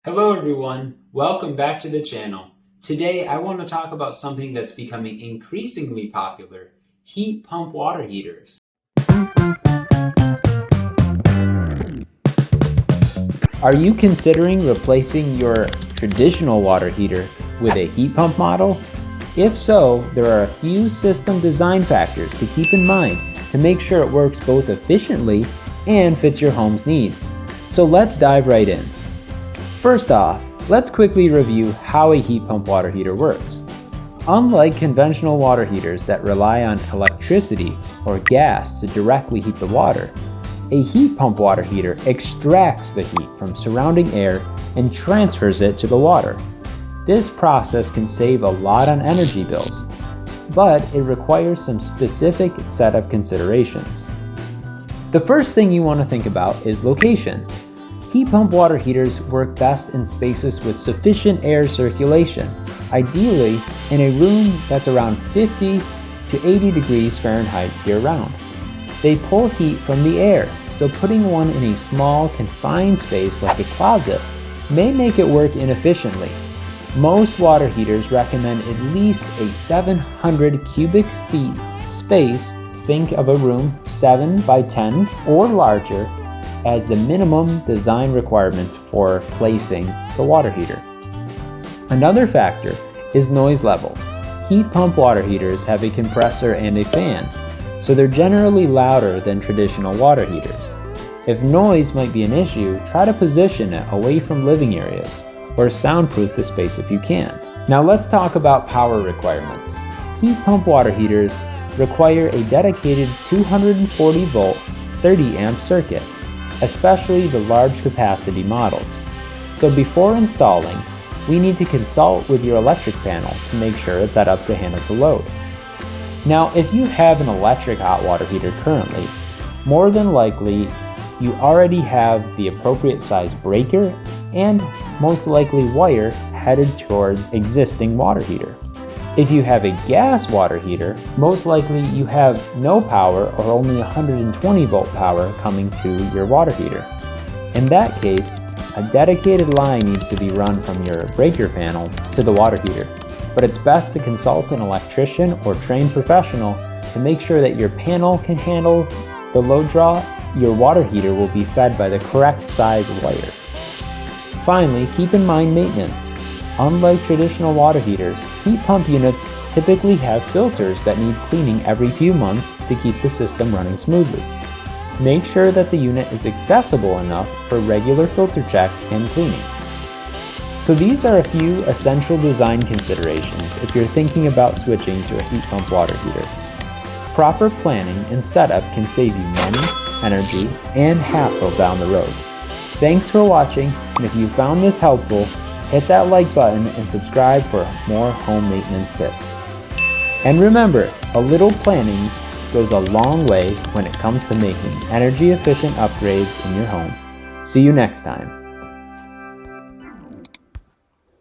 Hello everyone, welcome back to the channel. Today I want to talk about something that's becoming increasingly popular, heat pump water heaters. Are you considering replacing your traditional water heater with a heat pump model? If so, there are a few system design factors to keep in mind to make sure it works both efficiently and fits your home's needs. So let's dive right in. First off, let's quickly review how a heat pump water heater works. Unlike conventional water heaters that rely on electricity or gas to directly heat the water, a heat pump water heater extracts the heat from surrounding air and transfers it to the water. This process can save a lot on energy bills, but it requires some specific setup considerations. The first thing you want to think about is location. Heat pump water heaters work best in spaces with sufficient air circulation, ideally in a room that's around 50 to 80 degrees Fahrenheit year-round. They pull heat from the air, so putting one in a small, confined space like a closet may make it work inefficiently. Most water heaters recommend at least a 700 cubic feet space. Think of a room 7 by 10 or larger as the minimum design requirements for placing the water heater. Another factor is noise level. Heat pump water heaters have a compressor and a fan, so they're generally louder than traditional water heaters. If noise might be an issue, try to position it away from living areas or soundproof the space if you can. Now let's talk about power requirements. Heat pump water heaters require a dedicated 240 volt 30 amp circuit, especially the large capacity models. So before installing, we need to consult with your electric panel to make sure it's set up to handle the load. Now, if you have an electric hot water heater currently, more than likely you already have the appropriate size breaker and most likely wire headed towards existing water heater. If you have a gas water heater, most likely you have no power or only 120 volt power coming to your water heater. In that case, a dedicated line needs to be run from your breaker panel to the water heater. But it's best to consult an electrician or trained professional to make sure that your panel can handle the load draw. Your water heater will be fed by the correct size wire. Finally, keep in mind maintenance. Unlike traditional water heaters, heat pump units typically have filters that need cleaning every few months to keep the system running smoothly. Make sure that the unit is accessible enough for regular filter checks and cleaning. So these are a few essential design considerations if you're thinking about switching to a heat pump water heater. Proper planning and setup can save you money, energy, and hassle down the road. Thanks for watching, and if you found this helpful, hit that like button and subscribe for more home maintenance tips. And remember, a little planning goes a long way when it comes to making energy efficient upgrades in your home. See you next time.